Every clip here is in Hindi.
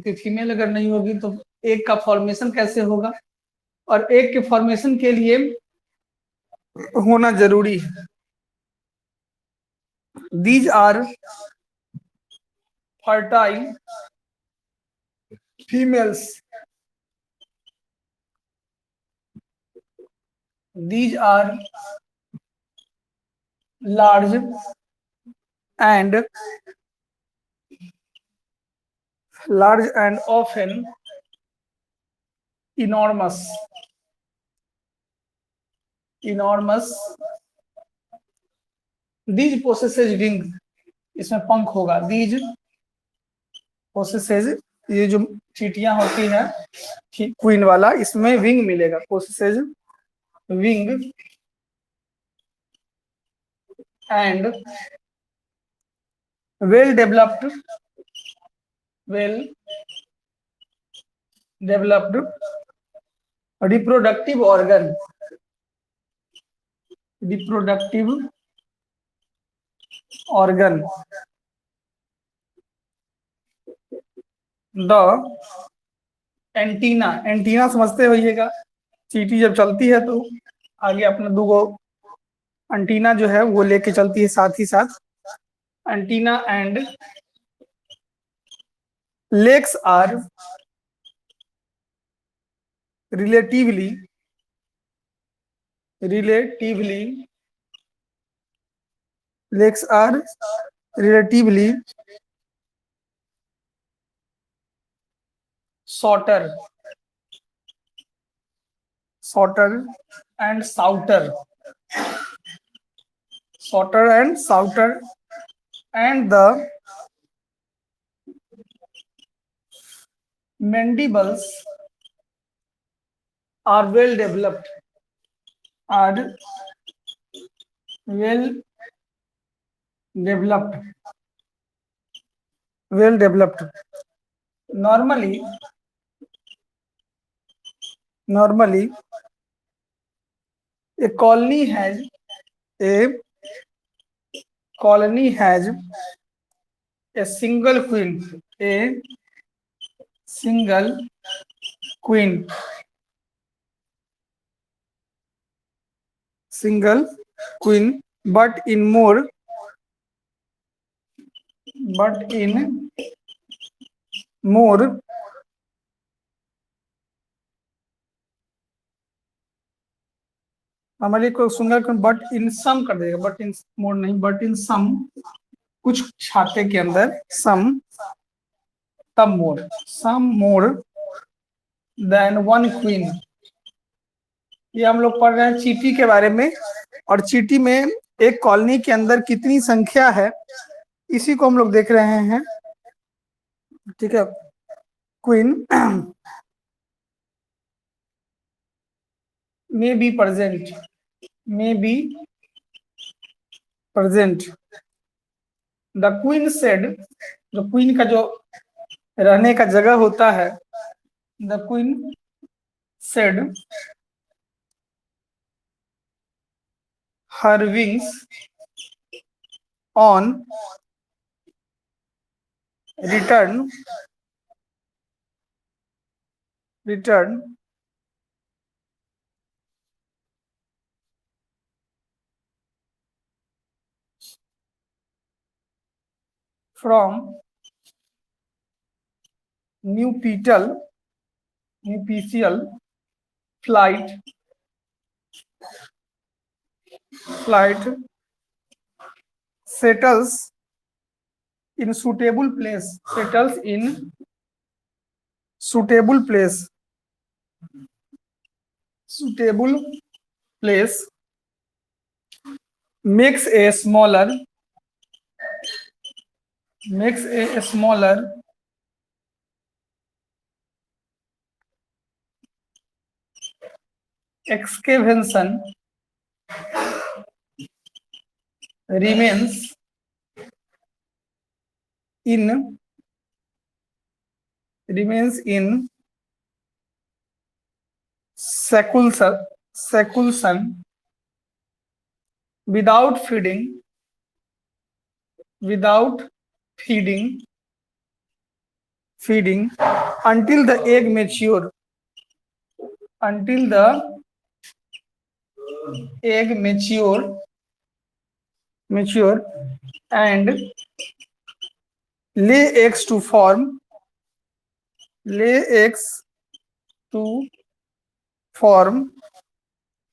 क्योंकि फीमेल अगर नहीं होगी तो एग का फॉर्मेशन कैसे होगा, और एग के फॉर्मेशन के लिए होना जरूरी है। These are fertile females, these are large and often enormous these possesses wing, इसमें पंख होगा। these possesses, ये जो चींटियां होती हैं क्वीन वाला, इसमें विंग मिलेगा। possesses wing and well developed reproductive organ, the antenna समझते होइएगा, चींटी जब चलती है तो आगे अपने दो एंटीना जो है वो लेके चलती है साथ ही साथ। Antenna and legs are relatively shorter and shorter and the mandibles are well developed normally a colony has a single queen, but in more हमारे को सिंगल क्वीन, बट इन सम कर देगा, बट इन मोर नहीं, बट इन सम, कुछ छाते के अंदर, सम मोर देन वन क्वीन। ये हम लोग पढ़ रहे हैं चींटी के बारे में, और चींटी में एक कॉलोनी के अंदर कितनी संख्या है इसी को हम लोग देख रहे हैं। ठीक है, queen may be present the queen said, जो क्वीन का जो रहने का जगह होता है, the queen said her wings on return from nuptial flight settles in suitable place, makes a smaller excavation remains in seclusion without feeding until the egg mature, until the egg mature and lay eggs to form, lay eggs to form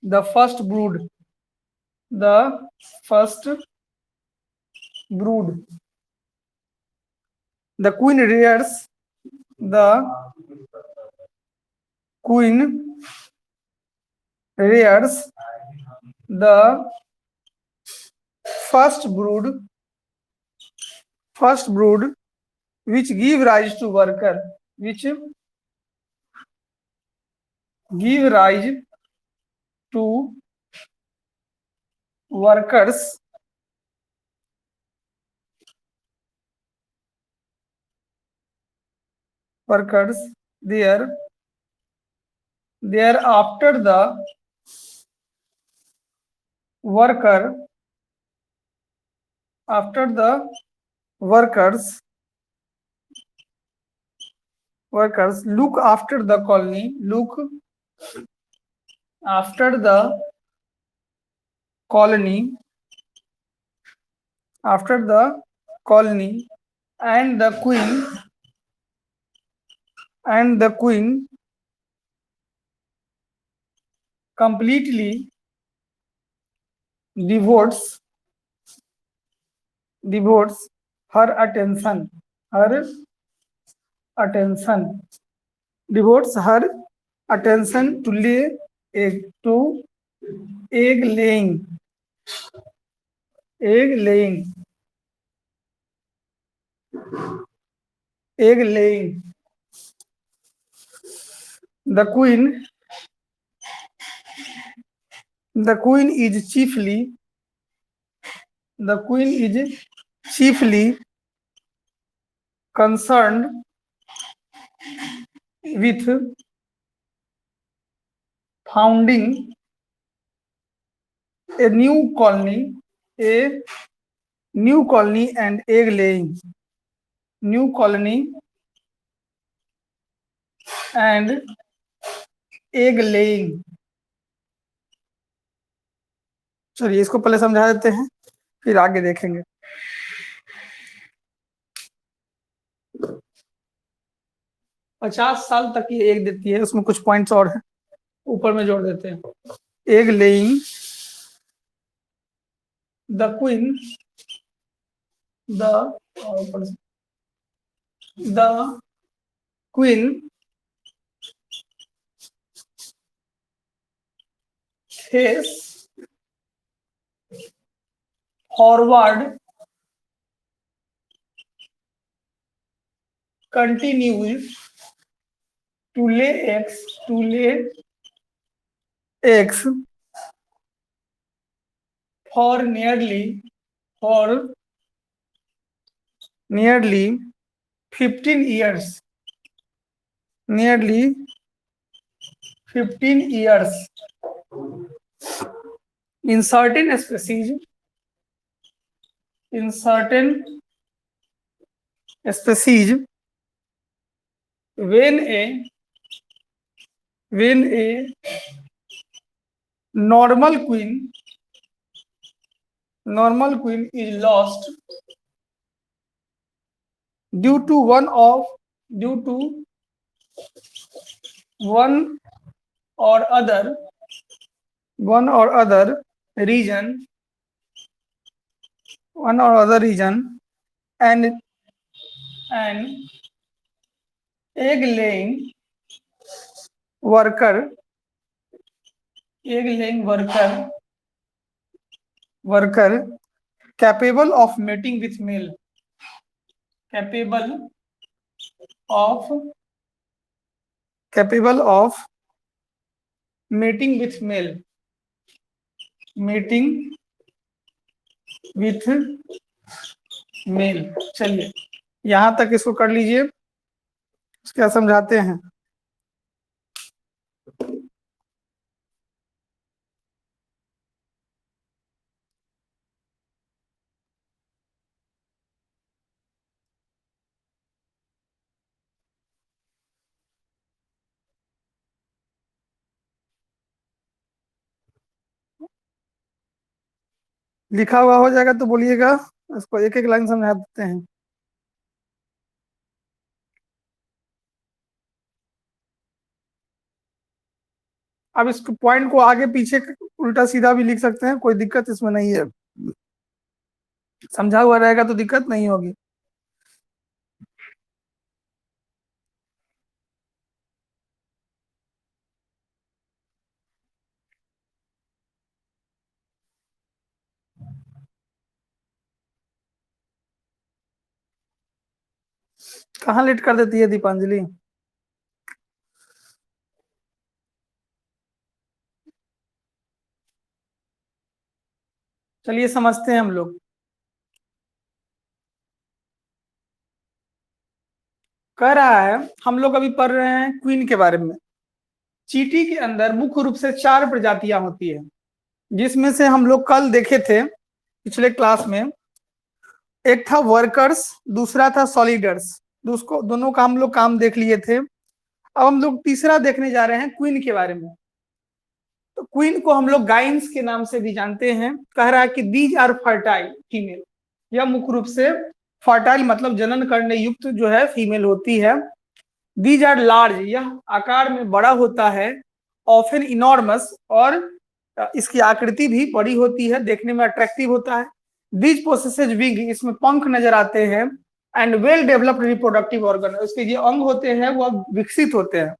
the first brood, the first brood. The queen rears the queen rears the first brood which give rise to worker, which give rise to workers there after the worker after the workers look after the colony, look after the colony and the queen completely devotes her attention devotes her attention to lay egg to egg laying egg laying. The queen is chiefly concerned with founding a new colony and egg laying. New colony and egg laying. चलिए इसको पहले समझा देते हैं, फिर आगे देखेंगे। 50 साल तक ये एग देती है, उसमें कुछ पॉइंट्स और हैं, ऊपर में जोड़ देते हैं। Egg laying, the queen face forward continues to lay eggs for nearly 15 years. Nearly 15 years. In certain species, when a normal queen is lost due to one or other region, and an egg laying worker capable of mating with male, capable of mating with male, चलिए यहां तक इसको कर लीजिए, क्या समझाते हैं। लिखा हुआ हो जाएगा तो बोलिएगा, इसको एक एक लाइन समझा देते हैं। अब इस पॉइंट को आगे पीछे उल्टा सीधा भी लिख सकते हैं, कोई दिक्कत इसमें नहीं है, समझा हुआ रहेगा तो दिक्कत नहीं होगी। कहाँ लेट कर देती है दीपांजलि? चलिए समझते हैं हम लोग। कह रहा है, हम लोग अभी पढ़ रहे हैं क्वीन के बारे में। चींटी के अंदर मुख्य रूप से 4 प्रजातियां होती है, जिसमें से हम लोग कल देखे थे पिछले क्लास में, एक था वर्कर्स, दूसरा था सॉलिडर्स। दोनों का हम लोग काम देख लिए थे। अब हम लोग तीसरा देखने जा रहे हैं क्वीन के बारे में। तो क्वीन को हम लोग गाइन्स के नाम से भी जानते हैं। कह रहा है कि दीज आर फर्टाइल फीमेल, यह मुख्य रूप से फर्टाइल मतलब जनन करने युक्त जो है फीमेल होती है। दीज आर लार्ज, यह आकार में बड़ा होता है। ऑफन इनॉर्मस, और इसकी आकृति भी बड़ी होती है, देखने में अट्रैक्टिव होता है। दीज पोसेसेज विंग, इसमें पंख नजर आते हैं। And well developed reproductive organ, उसके जो अंग होते हैं वह विकसित होते हैं।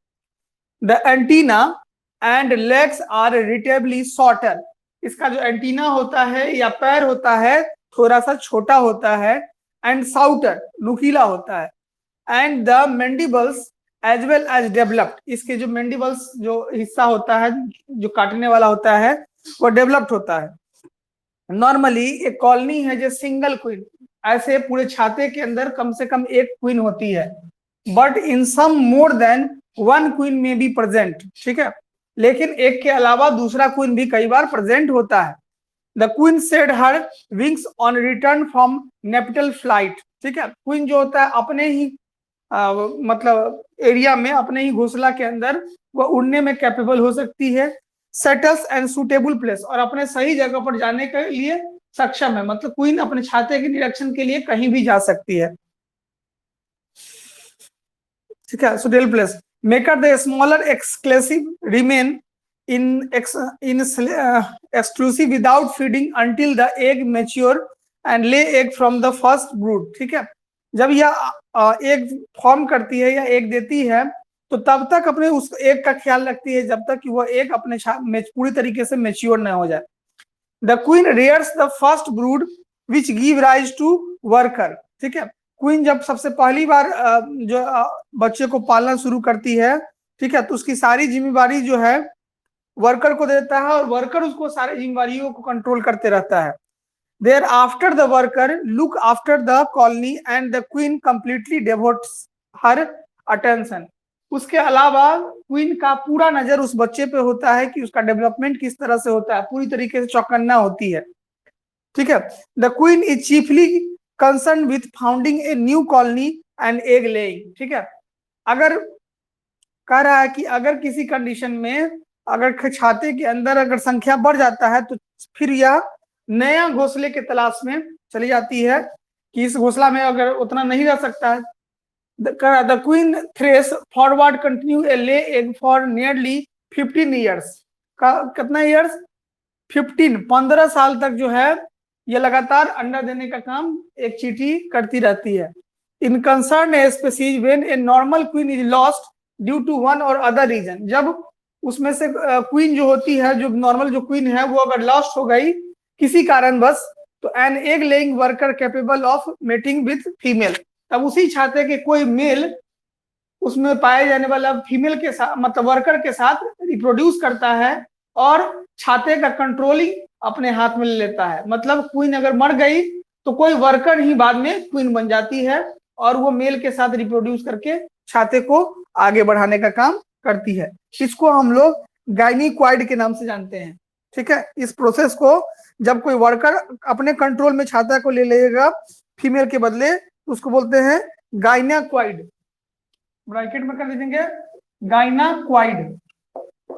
The antenna and legs are relatively shorter, इसका जो एंटीना होता है या पैर होता है थोड़ा सा छोटा होता है। एंड साउटर, नुकीला होता है। And the mandibles as well as developed, इसके जो मैंडिबल्स जो हिस्सा होता है जो काटने वाला होता है वो डेवलप्ड होता है। नॉर्मली एक कॉलोनी है जो सिंगल क्वीन, ऐसे पूरे छाते के अंदर कम से कम एक क्वीन होती है। But in some more than one queen may be present, ठीक है, लेकिन एक के अलावा दूसरा क्वीन भी कई बार प्रेजेंट होता है। The queen said her wings on return from nuptial flight, ठीक है, क्वीन जो होता है अपने ही मतलब एरिया में, अपने ही घोंसला के अंदर वह उड़ने में कैपेबल हो सकती है। सेटल्स एंड सुटेबल प्लेस, और अपने सही जगह पर जाने के लिए सक्षम है, मतलब क्वीन अपने छाते के निरीक्षण के लिए कहीं भी जा सकती है, ठीक है। Suitable place maker the smaller exclusive remain in exclusive without feeding until the egg mature and ले egg from the first brood, ठीक है। जब यह एग फॉर्म करती है या एग देती है तो तब तक अपने उस एग का ख्याल रखती है जब तक कि वह एग अपने पूरी तरीके से मैच्योर न हो जाए। The queen rears the first brood which give rise to worker, ठीक है। क्वीन जब सबसे पहली बार जो बच्चे को पालना शुरू करती है, ठीक है, तो उसकी सारी जिम्मेवारी जो है वर्कर को देता है और वर्कर उसको सारी जिम्मेवारियों को कंट्रोल करते रहता है। Thereafter the worker look after the colony and the queen completely devotes her attention. उसके अलावा क्वीन का पूरा नजर उस बच्चे पे होता है कि उसका डेवलपमेंट किस तरह से होता है, पूरी तरीके से चौकन्ना होती है, ठीक है। The queen is chiefly concern with founding a new colony and egg laying, ठीक है। अगर कह रहा है कि अगर किसी कंडीशन में अगर छाते के अंदर अगर संख्या बढ़ जाता है तो फिर यह नया घोंसले के तलाश में चली जाती है कि इस घोंसला में अगर उतना नहीं रह सकता है। The queen thrice forward continue a lay egg for nearly 15 years, का कितना ईयर्स, 15 साल तक जो है ये लगातार अंडा देने का काम एक चींटी करती रहती है। In concern species when a normal queen is lost due to one or other reason, जब उसमें से क्वीन जो होती है, जो नॉर्मल जो क्वीन है वो अगर लॉस्ट हो गई किसी कारणवश, तो an egg laying worker capable of mating with female, तब उसी छाते के कोई मेल उसमें पाए जाने वाला फीमेल के साथ मतलब वर्कर के साथ रिप्रोड्यूस करता है और छाते का कंट्रोलिंग अपने हाथ में ले लेता है। मतलब क्वीन अगर मर गई तो कोई वर्कर ही बाद में क्वीन बन जाती है और वो मेल के साथ रिप्रोड्यूस करके छाते को आगे बढ़ाने का काम करती है। इसको हम लोग गाइनीक्वाइड के नाम से जानते हैं, ठीक है। इस प्रोसेस को जब कोई वर्कर अपने कंट्रोल में छाता को ले लेगा फीमेल के बदले तो उसको बोलते हैं गाइनाक्वाइड, ब्रैकेट में कर दीजिएंगे गाइनाक्वाइड,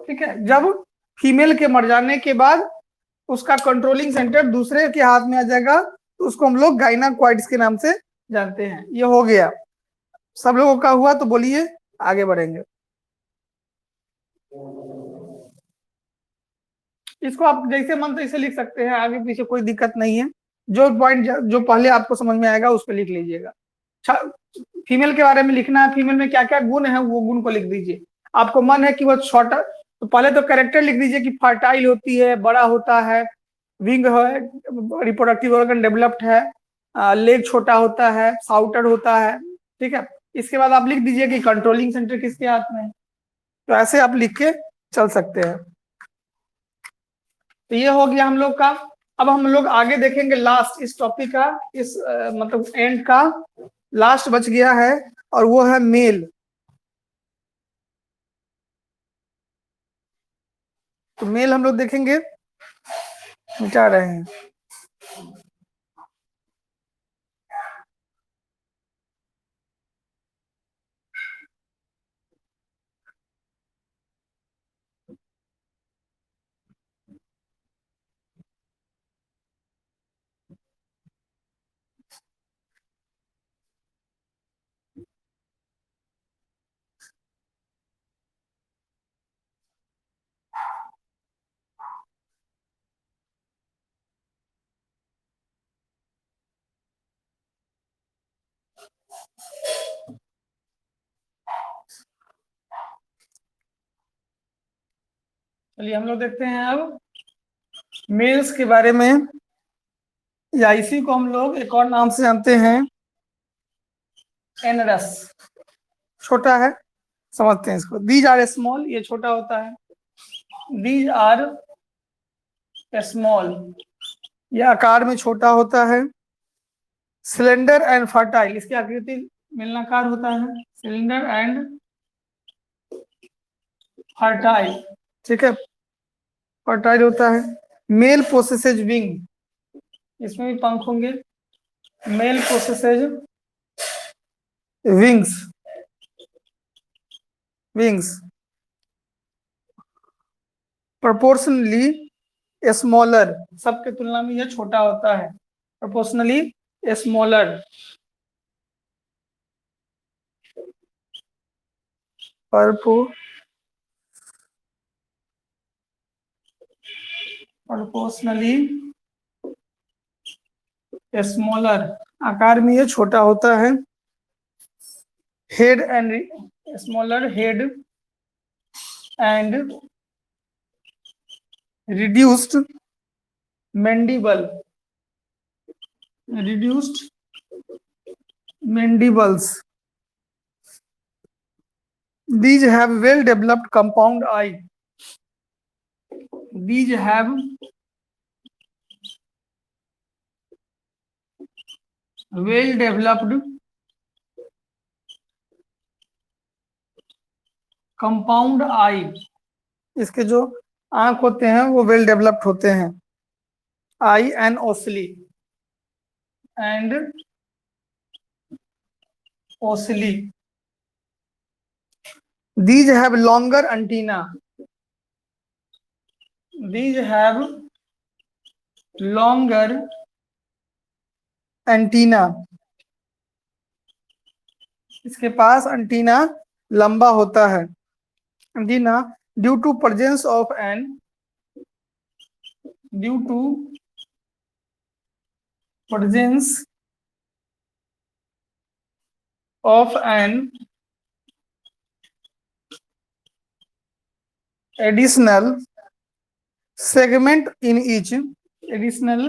ठीक है। जब फीमेल के मर जाने के बाद उसका कंट्रोलिंग सेंटर दूसरे के हाथ में आ जाएगा, तो उसको हम लोग गाइनाकॉइड्स के नाम से जानते हैं। ये हो गया, सब लोगों का हुआ, तो बोलिए आगे बढ़ेंगे। इसको आप जैसे मन तैसे लिख सकते हैं, आगे पीछे कोई दिक्कत नहीं है। जो पॉइंट जो पहले आपको समझ में आएगा उसको लिख लीजिएगा। फीमेल के बारे में लिखना है, फीमेल में क्या क्या गुण है वो गुण को लिख दीजिए। आपको मन है कि वो छोटा, तो पहले तो कैरेक्टर लिख दीजिए कि फर्टाइल होती है, बड़ा होता है, विंग है, रिप्रोडक्टिव ऑर्गन डेवलप्ड है, लेग छोटा होता है, साउटर होता है। ठीक है, इसके बाद आप लिख दीजिए कि कंट्रोलिंग सेंटर किसके हाथ में है। तो ऐसे आप लिख के चल सकते हैं। तो ये हो गया हम लोग का। अब हम लोग आगे देखेंगे लास्ट इस टॉपिक का, इस मतलब एंड का लास्ट बच गया है, और वो है मेल। तो मेल हम लोग देखेंगे, मिटा रहे हैं। चलिए हम लोग देखते हैं अब मेल्स के बारे में, या इसी को हम लोग एक और नाम से जानते हैं एनरस। छोटा है, समझते हैं इसको। दीज आर स्मॉल, ये छोटा होता है। दीज आर स्मॉल, ये आकार में छोटा होता है। सिलेंडर एंड फर्टाइल, इसकी आकृति मिलनाकार होता है। सिलेंडर एंड फर्टाइल, ठीक है, फर्टाइल होता है। मेल पोसेसेज विंग, इसमें भी पंख होंगे। Male possesses wings, wings proportionally smaller, सबके तुलना में यह छोटा होता है। प्रोपोर्शनली स्मॉलर, प्रोपोर्शनली स्मॉलर, आकार में यह छोटा होता है। Head and smaller head and reduced mandible, reduced mandibles. These have well developed compound eye. These have well developed compound eye. इसके जो आंख होते हैं वो वेल डेवलप्ड होते हैं। Eye and ocelli, and ocelli. These have longer antenna. These have longer antenna. इसके पास एंटीना लंबा होता है। Antenna due to presence of an, due to presence of an additional segment in each, additional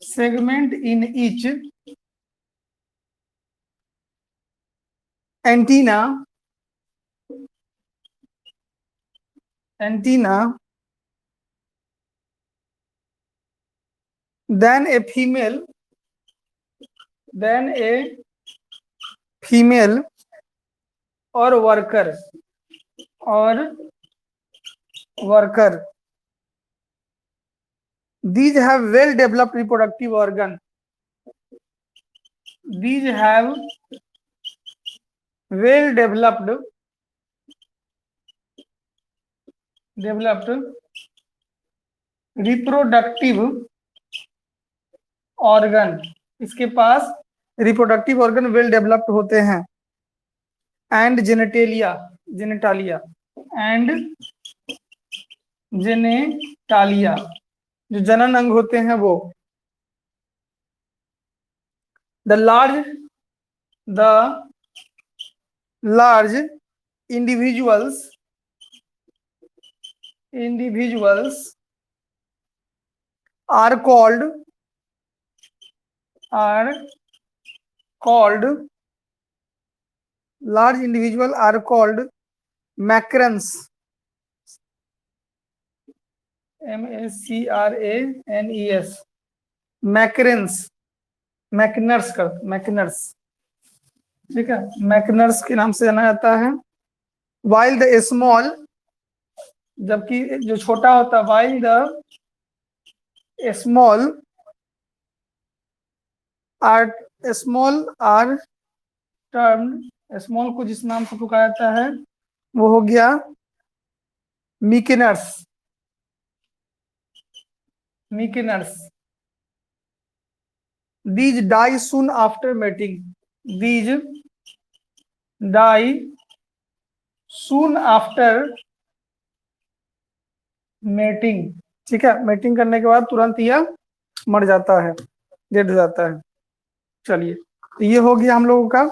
segment in each antenna, than a female or worker. These have well developed reproductive organ. These have well developed reproductive organ, इसके पास रिप्रोडक्टिव ऑर्गन वेल डेवलप्ड होते हैं। एंड जेनेटेलिया, जेनेटालिया एंड जेनेटालिया, जो जनन अंग होते हैं वो। The large individuals are called large individual are called macrans, MACRANES, मैकरेंस, मैकनर्स, ठीक है, मैकनर्स के नाम से जाना जाता है। वाइल द स्मॉल, जबकि जो छोटा होता है, while the small are termed, small को जिस नाम से पुकारा जाता है वो हो गया मिकेनर्स। These die soon after mating. These die soon after mating, ठीक है, मेटिंग करने के बाद तुरंत यह मर जाता है, डेड हो जाता है। चलिए, तो ये हो गया हम लोगों का।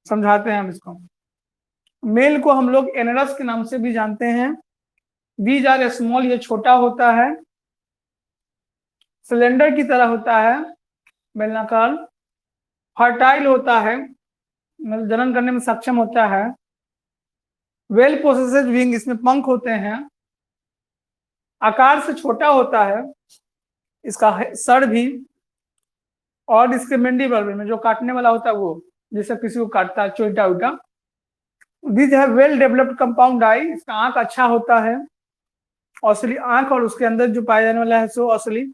समझाते हैं हम इसको। मेल को हम लोग एनरस के नाम से भी जानते हैं। बीज आर स्मॉल, ये छोटा होता है, सिलेंडर की तरह होता है, बेलनाकार, फर्टाइल होता है, मतलब जनन करने में सक्षम होता है, वेल पोसेसेड विंग, इसमें पंख होते हैं, आकार से छोटा होता है इसका सर भी, और इसके मैंडिबल में जो काटने वाला होता है वो, जैसे किसी को काटता है चोइटा उटा। This have well developed compound eye, इसका आंख अच्छा होता है, औसली आंख, और उसके अंदर जो पाया जाने वाला है सो औसली।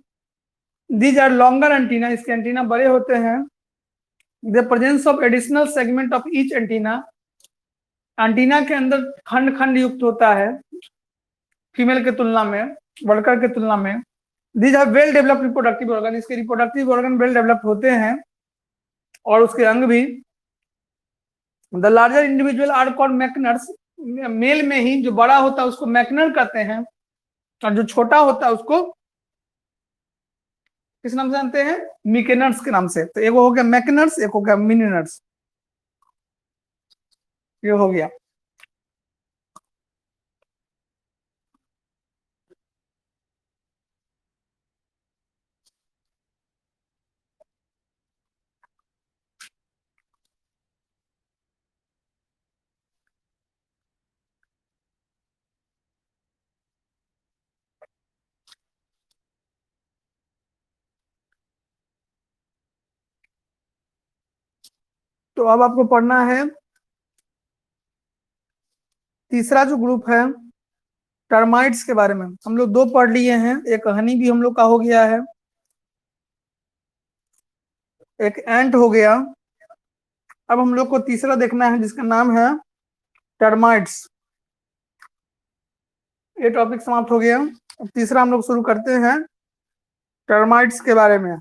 दीज आर लॉन्गर एंटीना, इसके एंटीना बड़े होते हैं। The presence of additional segment of each antenna, antenna के अंदर खंड खंड युक्त होता है फीमेल के तुलना में, वर्कर के तुलना में। These are well developed reproductive organ, इसके रिप्रोडक्टिव ऑर्गन वेल डेवलप्ड होते हैं, और उसके अंग भी। The larger individual are called मैकनर्स, मेल में ही जो बड़ा होता है उसको मैकनर कहते हैं, और जो छोटा होता है उसको किस नाम से जानते हैं? मिकेनर्स के नाम से। तो एक हो गया मैकनर्स, एक हो गया मिनिनर्स, ये हो गया। तो अब आपको पढ़ना है तीसरा जो ग्रुप है टर्माइट्स के बारे में। हम लोग दो पढ़ लिए हैं, एक हनी भी हम लोग का हो गया है, एक एंट हो गया। अब हम लोग को तीसरा देखना है जिसका नाम है टर्माइट्स। ये टॉपिक समाप्त हो गया। अब तीसरा हम लोग शुरू करते हैं टर्माइट्स के बारे में।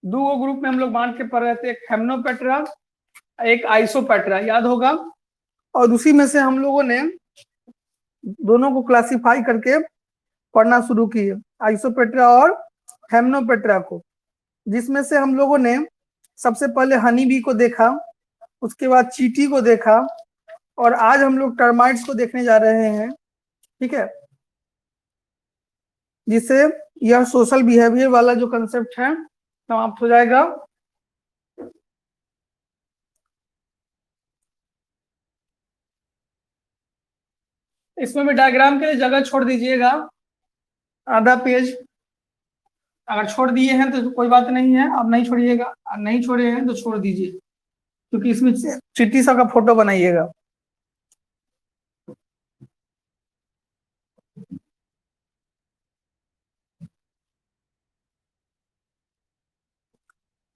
दो ग्रुप में हम लोग बांट के पढ़ रहे थे, एक हेमनोपेट्रा, एक आइसोपेट्रा, याद होगा। और उसी में से हम लोगों ने दोनों को क्लासिफाई करके पढ़ना शुरू किए, आइसोपेट्रा और हेमनोपेट्रा को, जिसमें से हम लोगों ने सबसे पहले हनी बी को देखा, उसके बाद चीटी को देखा, और आज हम लोग टर्माइट्स को देखने जा रहे हैं, ठीक है, जिससे यह सोशल बिहेवियर वाला जो कंसेप्ट है समाप्त हो जाएगा। इसमें भी डायग्राम के लिए जगह छोड़ दीजिएगा, आधा पेज। अगर छोड़ दिए हैं तो कोई बात नहीं है, आप नहीं छोड़िएगा, नहीं छोड़े हैं तो छोड़ दीजिए, क्योंकि इसमें चिट्टी सा का फोटो बनाइएगा।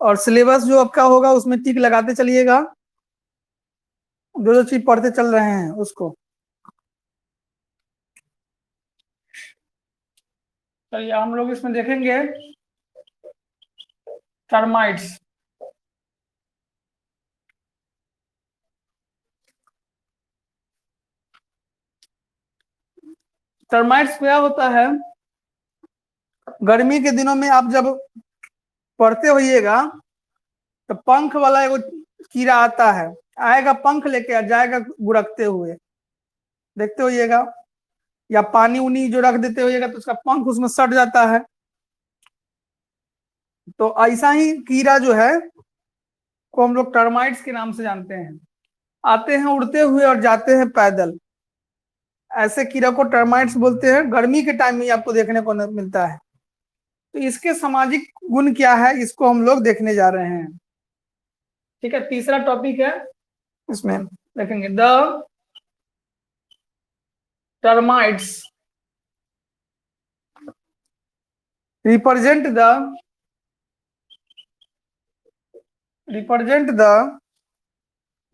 और सिलेबस जो आपका होगा उसमें टिक लगाते चलिएगा, जो जो चीज पढ़ते चल रहे हैं उसको। चलिए हम लोग इसमें देखेंगे टर्माइट्स। टर्माइट्स क्या होता है, गर्मी के दिनों में आप जब पढ़ते होइएगा तो पंख वाला एगो कीड़ा आता है, आएगा पंख लेके आ जाएगा गुड़कते हुए, देखते होइएगा, या पानी उनी जो रख देते होइएगा तो उसका पंख उसमें सट जाता है। तो ऐसा ही कीड़ा जो है को हम लोग टर्माइट्स के नाम से जानते हैं। आते हैं उड़ते हुए और जाते हैं पैदल, ऐसे कीड़ा को टर्माइट्स बोलते हैं। गर्मी के टाइम में आपको देखने को मिलता है। तो इसके सामाजिक गुण क्या है इसको हम लोग देखने जा रहे हैं। ठीक है, तीसरा टॉपिक है, इसमें देखेंगे the termites represent the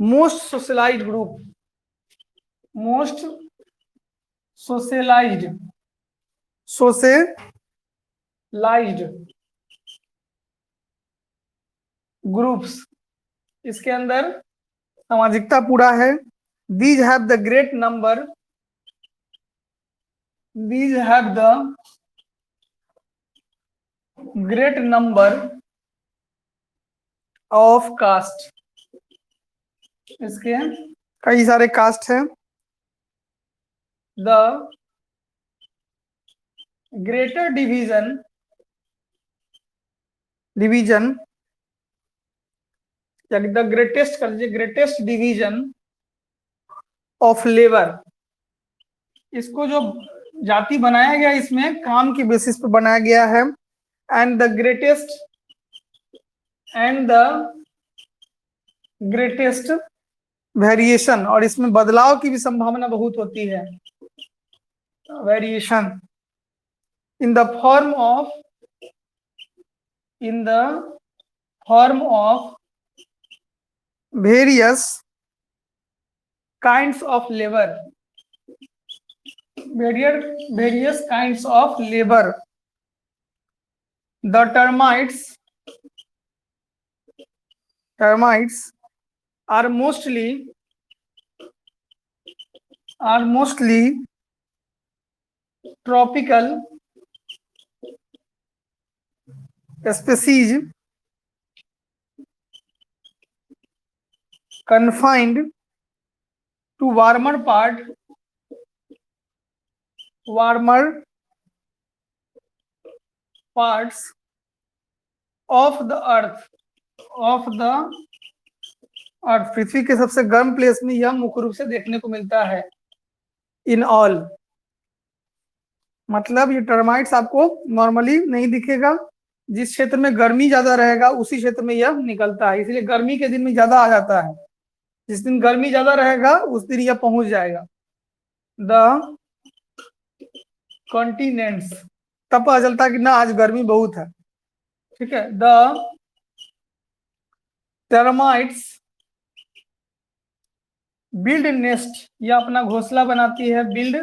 most socialized group, most socialized groups. इसके अंदर सामाजिकता पूरा है। these have the great number of caste, इसके कई सारे कास्ट हैं। द ग्रेटर डिवीजन या द ग्रेटेस्ट कर लीजिए, ग्रेटेस्ट डिवीजन ऑफ लेबर। इसको जो जाति बनाया गया इसमें काम की बेसिस पर बनाया गया है। एंड द ग्रेटेस्ट वेरिएशन, और इसमें बदलाव की भी संभावना बहुत होती है। Variation in the form of various kinds of labour, various kinds of labor. The termites are mostly tropical species confined to warmer parts of the earth, पृथ्वी के सबसे गर्म प्लेस में यह मुख्य रूप से देखने को मिलता है। इन ऑल, मतलब ये टर्माइट्स आपको नॉर्मली नहीं दिखेगा, जिस क्षेत्र में गर्मी ज्यादा रहेगा उसी क्षेत्र में यह निकलता है, इसलिए गर्मी के दिन में ज्यादा आ जाता है। जिस दिन गर्मी ज्यादा रहेगा उस दिन यह पहुंच जाएगा। द कॉन्टिनेंट्स, तब पता चलता है कि ना आज गर्मी बहुत है। ठीक है, द टर्माइट्स बिल्ड नेस्ट, यह अपना घोंसला बनाती है, build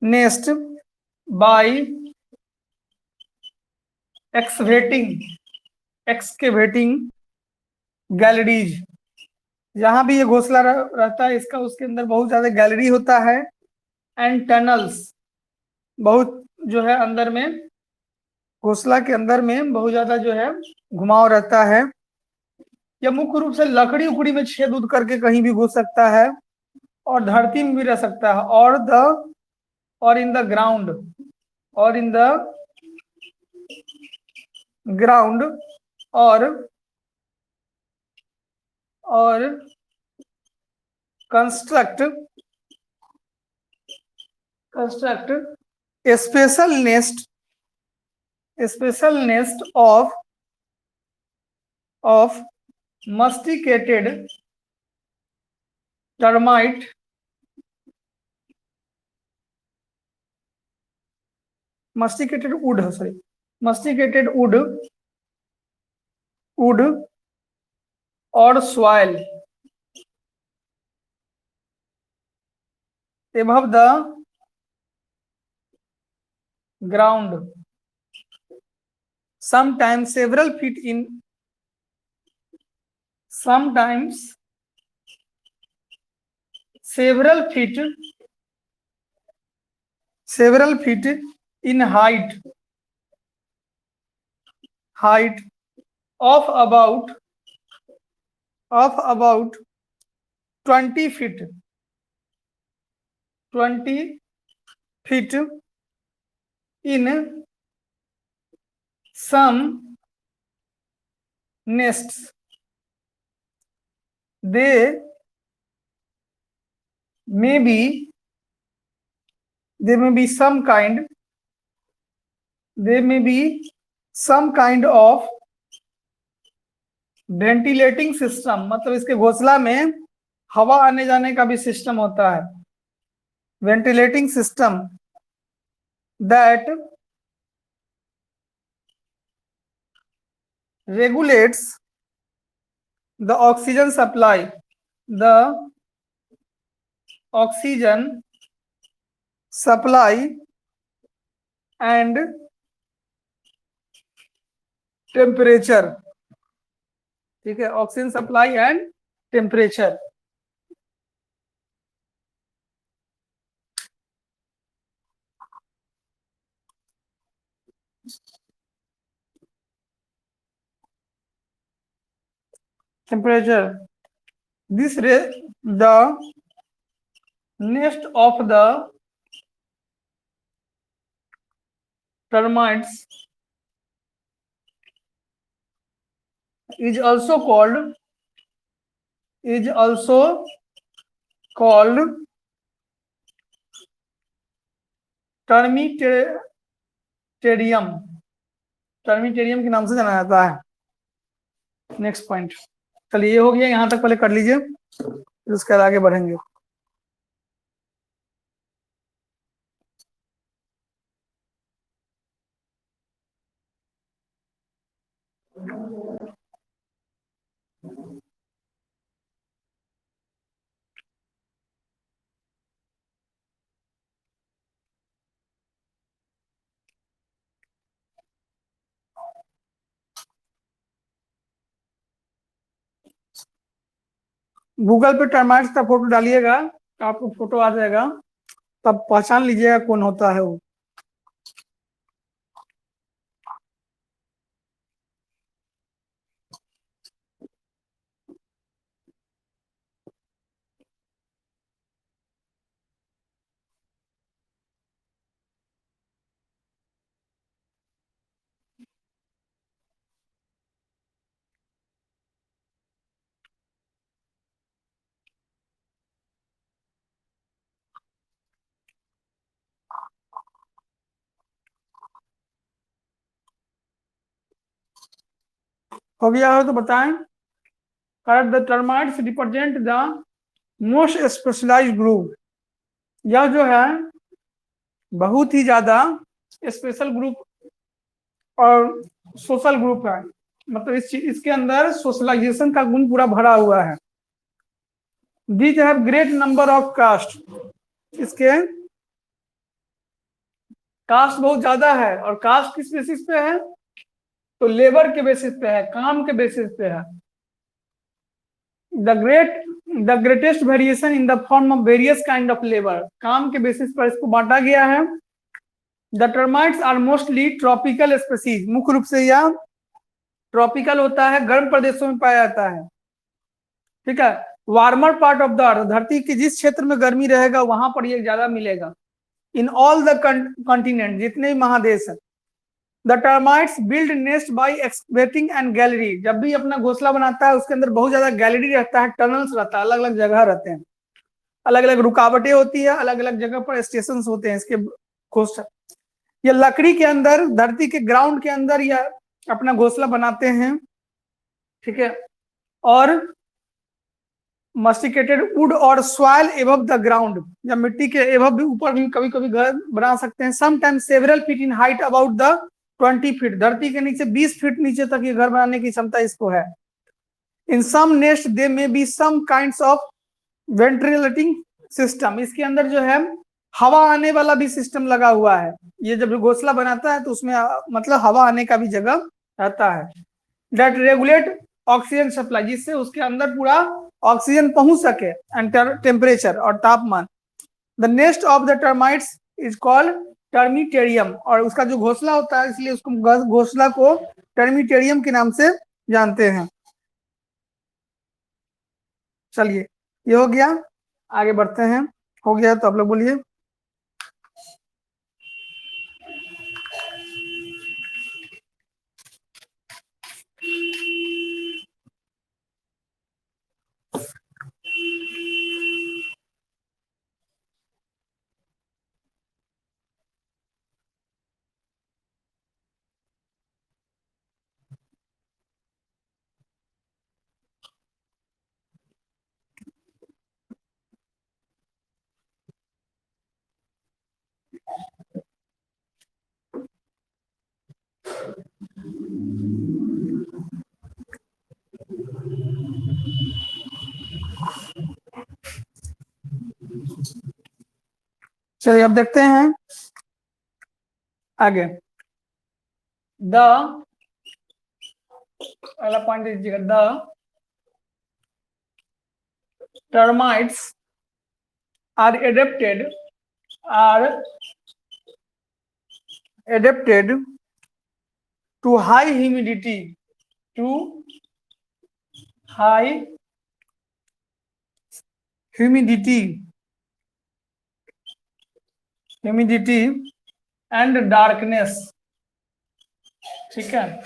nest by excavating galleries. जहां भी ये घोंसला रहता है इसका, उसके अंदर बहुत ज्यादा गैलरी होता है। एंड टनल्स, बहुत जो है अंदर में, घोंसला के अंदर में बहुत ज्यादा जो है घुमाव रहता है। यह मुख्य रूप से लकड़ी उकड़ी में छेद उद करके कहीं भी घुस सकता है और धरती में भी रह सकता है। और इन द ग्राउंड और construct a special nest of masticated termite masticated wood wood or soil above the ground, sometimes several feet in height of about 20 feet in some nests. They may be some kind of ventilating system, मतलब इसके घोंसला में हवा आने जाने का भी सिस्टम होता है, ventilating system that regulates the oxygen supply and temperature. ठीक है, oxygen supply and temperature. Temperature. The nest of the termites is also called टर्मिटेरियम के नाम से जाना जाता है. Next point. चलिए ये हो गया, यहां तक पहले कर लीजिए, फिर उसके बाद आगे बढ़ेंगे. गूगल पे टर्माइट्स का फोटो डालिएगा, आपको फोटो आ जाएगा, तब पहचान लीजिएगा कौन होता है वो. हो गया हो तो बताएं. The termites represent the most specialised group. यह जो है बहुत ही ज्यादा स्पेशल ग्रुप और सोशल ग्रुप है, मतलब इसके अंदर सोशलाइजेशन का गुण पूरा भरा हुआ है. These have great number of caste. इसके कास्ट बहुत ज्यादा है, और कास्ट किस बेसिस पे है, तो लेबर के बेसिस पे है, काम के बेसिस पे है. The greatest variation in the form of various kind of labour. काम के बेसिस पर इसको बांटा गया है. The termites are mostly tropical species. मुख्य रूप से यह ट्रॉपिकल होता है, गर्म प्रदेशों में पाया जाता है. ठीक है. Warmer part of the earth, धरती के जिस क्षेत्र में गर्मी रहेगा वहां पर ये ज्यादा मिलेगा. इन ऑल द कॉन्टिनेंट, जितने भी महादेश है. The termites build nest by excavating and gallery. जब भी अपना घोंसला बनाता है उसके अंदर बहुत ज्यादा गैलरी रहता है, टनल्स रहता है, अलग अलग जगह रहते हैं, अलग अलग रुकावटें होती है, अलग अलग जगह पर स्टेशन होते हैं इसके घोंसला. ये लकड़ी के अंदर, धरती के ग्राउंड के अंदर यह अपना घोंसला बनाते हैं. ठीक है. और मस्टिकेटेड वुड और सॉइल एबव द ग्राउंड, या मिट्टी के एबव भी, ऊपर भी कभी कभी घर बना सकते हैं. Sometimes several feet in height about the 20 feet, धरती के नीचे 20 फीट नीचे तक ये घर बनाने की क्षमता इसको है। इन सम nest they may be some kinds of ventilating system, इसके अंदर जो है हवा आने वाला भी सिस्टम लगा हुआ है। ये जब घोंसला बनाता है तो उसमें मतलब हवा आने का भी जगह रहता है। दैट रेगुलेट ऑक्सीजन सप्लाई, जिससे उसके अंदर पूरा ऑक्सीजन पहुंच सके एंड टेम्परेचर और तापमान। The nest of the termites is called termitarium, और उसका जो घोंसला होता है इसलिए उसको घोंसला को टर्मिटेरियम के नाम से जानते हैं। चलिए ये हो गया, आगे बढ़ते हैं। हो गया तो आप लोग बोलिए। चलिए अब देखते हैं आगे। द अगला पॉइंट दीजिएगा, the termites are adapted to high humidity, to high humidity and darkness, ठीक है,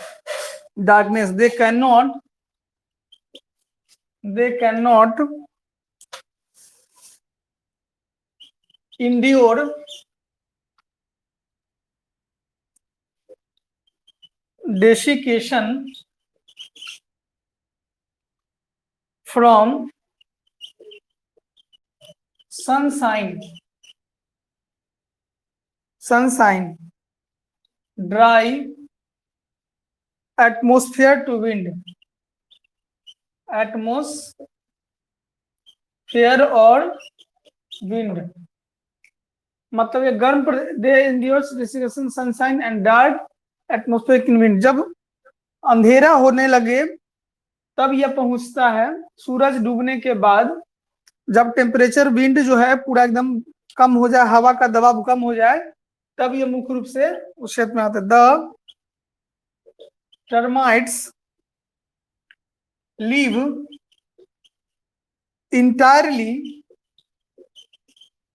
darkness। they cannot endure desiccation from sunshine, dry atmosphere to wind, atmosphere और wind, मतलब ये गर्म दे endures desiccation sunshine and dark atmospheric wind। जब अंधेरा होने लगे तब यह पहुंचता है, सूरज डूबने के बाद जब टेम्परेचर विंड जो है पूरा एकदम कम हो जाए, हवा का दबाव कम हो जाए, तब ये मुख्य रूप से उस क्षेत्र में आता है। The termites live entirely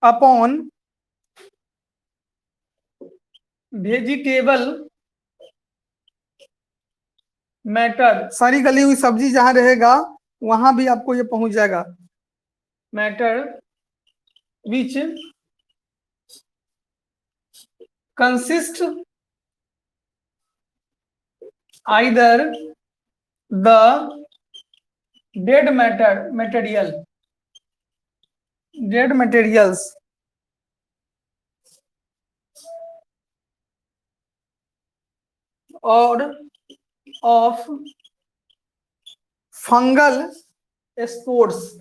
upon vegetable matter, सारी गली हुई सब्जी जहां रहेगा वहां भी आपको ये पहुंच जाएगा। Matter which consist either the dead materials or of fungal spores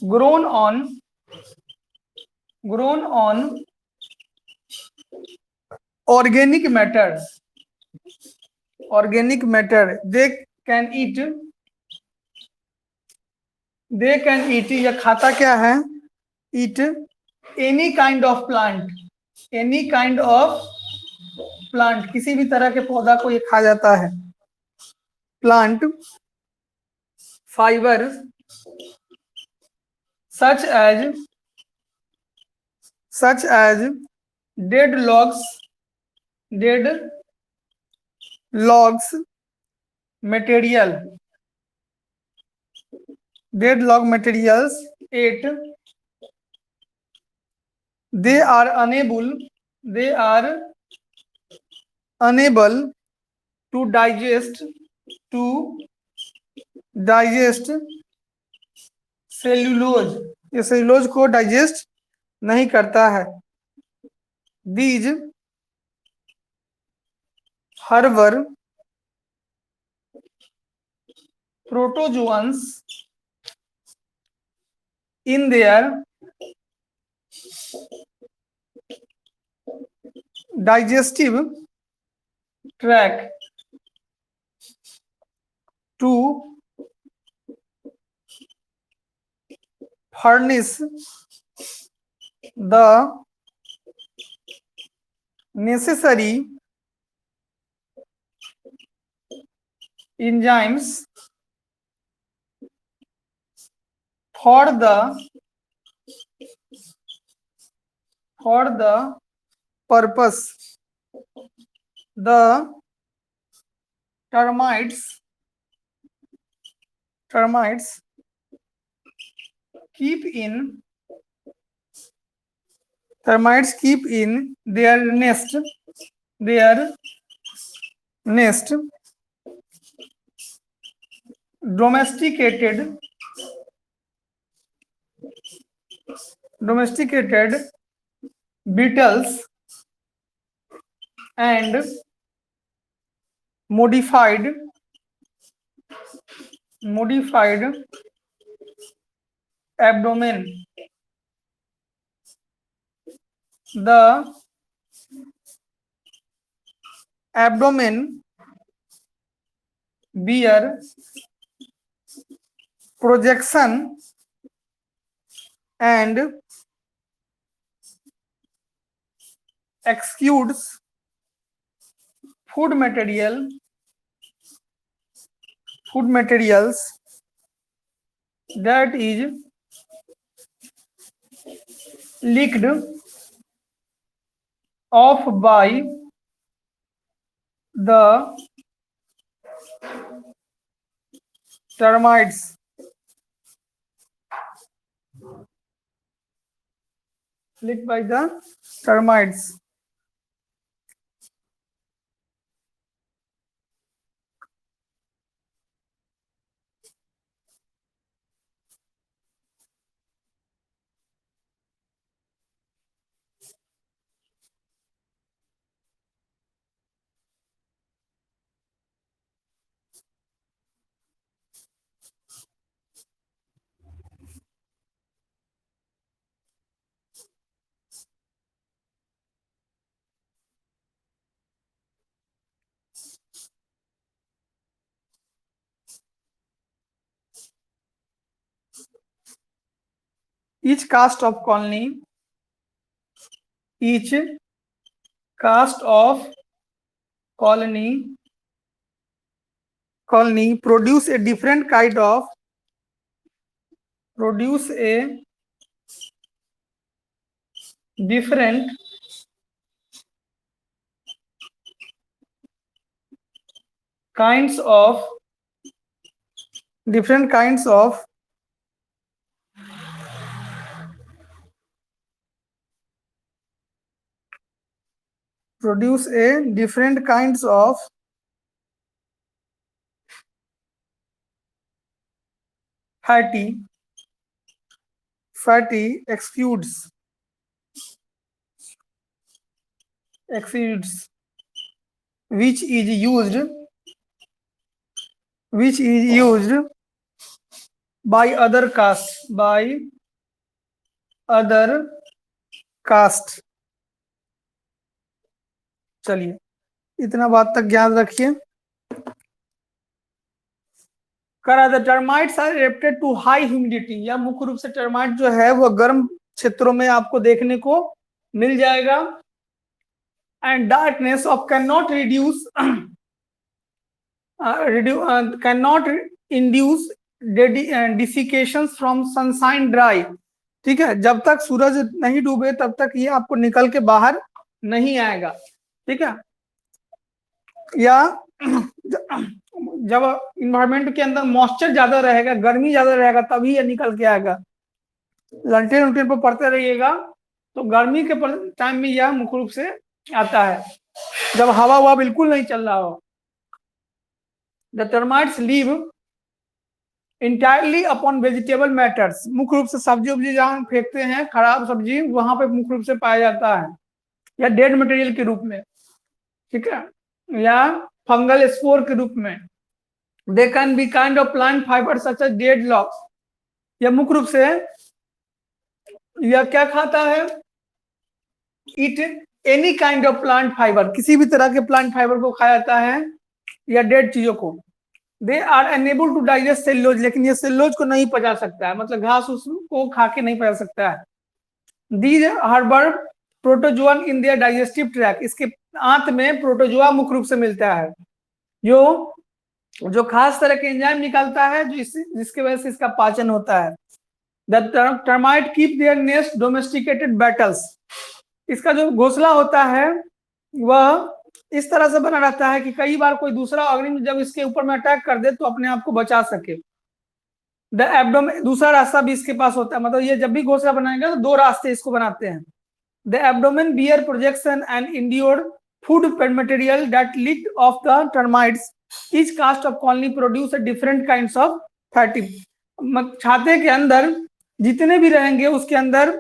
grown on organic matter। they can eat, या खाता क्या है, eat any kind of plant, किसी भी तरह के पौधा को ये खा जाता है। Plant fibre such as dead logs materials 8 they are unable to digest cellulose, ये सेल्यूलोज को डाइजेस्ट नहीं करता है। these herber protozoans in their digestive tract to furnish the necessary enzymes for the purpose. The termites keep in their nest domesticated beetles and modified abdomen. The abdomen bear projection and exudes food materials that is licked off by the termites. Licked by the termites. Each caste of colony produce a different kind of different kinds of fatty exudes which is used by other caste. चलिए इतना बात तक याद रखिए. करा the termites are adapted to high humidity. या मुख्य रूप से टर्माइट जो है वह गर्म क्षेत्रों में आपको देखने को मिल जाएगा. And darkness of can not induce desiccation from sunshine dry. ठीक है, जब तक सूरज नहीं डूबे तब तक ये आपको निकल के बाहर नहीं आएगा. ठीक है, या जब इन्वायरमेंट के अंदर मॉइस्चर ज्यादा रहेगा, गर्मी ज्यादा रहेगा, तभी ये निकल के आएगा. लंटेन पर पड़ते रहिएगा तो गर्मी के टाइम में यह मुख्य रूप से आता है जब हवा बिल्कुल नहीं चल रहा हो. The termites live entirely upon vegetable matters. मुख्य रूप से सब्जी जहाँ फेंकते हैं, खराब सब्जी, वहां पे मुख्य रूप से पाया जाता है. या डेड मटेरियल के रूप में, ठीक है, या फंगल स्पोर के रूप में। They can be kind of plant fiber such as dead logs. यह मुख्य रूप से यह क्या खाता है, it any kind of plant fiber, किसी भी तरह के प्लांट फाइबर को खाया जाता है या डेड चीजों को। They are unable to digest cellulose, लेकिन ये सेल्यूलोज को नहीं पचा सकता है, मतलब घास उसको खा के नहीं पचा सकता है। These harbor protozoan in their digestive tract, इसके आंत में प्रोटोजोआ मुख्य रूप से मिलता है, जो खास तरह के एंजाइम निकालता है जिसके वजह से इसका पाचन होता है। The termite keep their nest domesticated battles, इसका जो घोंसला होता है वह इस तरह से बना रहता है कि कई बार कोई दूसरा ऑर्गेनिज्म जब इसके ऊपर में अटैक कर दे तो अपने आप को बचा सके। द एब्डोमेन, दूसरा रास्ता भी इसके पास होता है, मतलब ये जब भी घोंसला बनाएगा तो दो रास्ते इसको बनाते हैं। The abdomen bear projection and endure food material that lick off the termites, each caste of colony produce different kinds of fatty. छाते के अंदर जितने भी रहेंगे उसके अंदर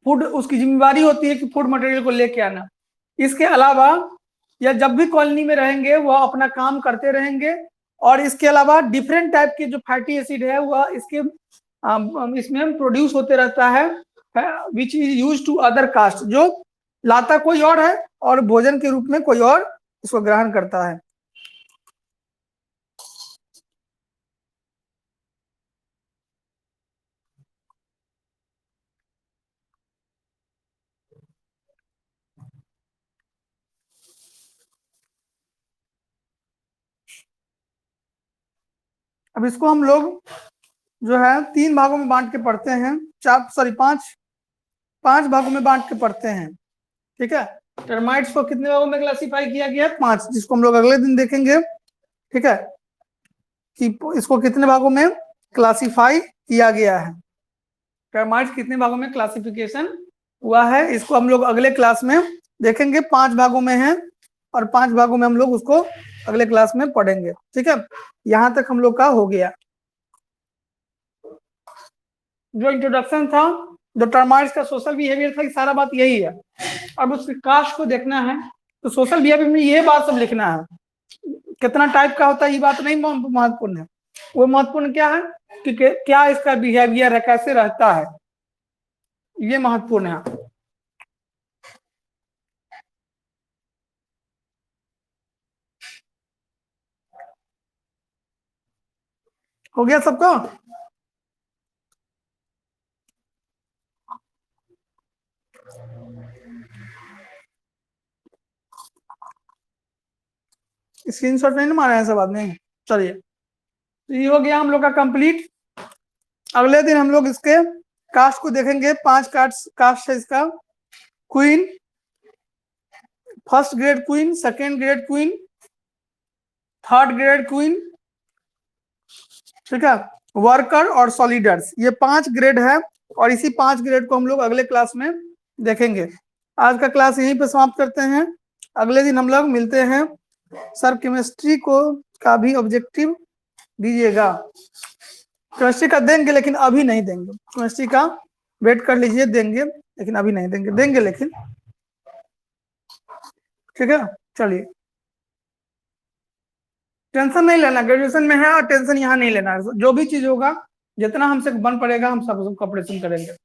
फूड, उसकी जिम्मेवारी होती है कि फूड मटेरियल को लेके आना। इसके अलावा या जब भी कॉलोनी में रहेंगे वह अपना काम करते रहेंगे, और इसके अलावा डिफरेंट टाइप के जो फैटी एसिड है वह इसमें प्रोड्यूस होते रहता है, which is use to other caste, जो लाता कोई और है और भोजन के रूप में कोई और इसको ग्रहण करता है। अब इसको हम लोग जो है 3 भागों में बांट के पढ़ते हैं, 5 भागों में बांट के पढ़ते हैं, ठीक है। टर्माइट्स को कितने भागों में क्लासिफाई किया गया है, 5, जिसको हम लोग अगले दिन देखेंगे, ठीक है, कि इसको कितने भागों में क्लासिफाई किया गया है, टर्माइट्स कितने भागों में क्लासिफिकेशन हुआ है, इसको हम लोग अगले क्लास में देखेंगे। 5 भागों में है और 5 भागों में हम लोग उसको अगले क्लास में पढ़ेंगे, ठीक है। यहां तक हम लोग का हो गया। जो इंट्रोडक्शन था, जो टर्माइट्स का सोशल बिहेवियर था, सारा बात यही है। अब उसके कास्ट को देखना है तो सोशल बिहेवियर में ये बात सब लिखना है, कितना टाइप का होता है ये बात नहीं महत्वपूर्ण है, वो महत्वपूर्ण क्या है कि क्या इसका बिहेवियर है, कैसे रहता है, ये महत्वपूर्ण है। हो गया सबका? स्क्रीनशॉट नहीं मारा है सब आदमी? चलिए, तो ये हो गया हम लोग का कंप्लीट। अगले दिन हम लोग इसके कास्ट को देखेंगे। 5 कास्ट है इसका। Queen, first grade queen, second grade queen, third grade queen, ठीक है, वर्कर और सॉलिडर्स, ये 5 ग्रेड है, और इसी 5 ग्रेड को हम लोग अगले क्लास में देखेंगे। आज का क्लास यहीं पे समाप्त करते हैं। अगले दिन हम लोग मिलते हैं। सर केमिस्ट्री को का भी ऑब्जेक्टिव दीजिएगा। केमिस्ट्री का देंगे लेकिन अभी नहीं देंगे, केमिस्ट्री का वेट कर लीजिए, देंगे लेकिन अभी नहीं देंगे, देंगे लेकिन, ठीक है। चलिए, टेंशन नहीं लेना, ग्रेजुएशन में है और टेंशन यहाँ नहीं लेना है। जो भी चीज होगा, जितना हमसे बन पड़ेगा हम सब ऑपरेशन करेंगे।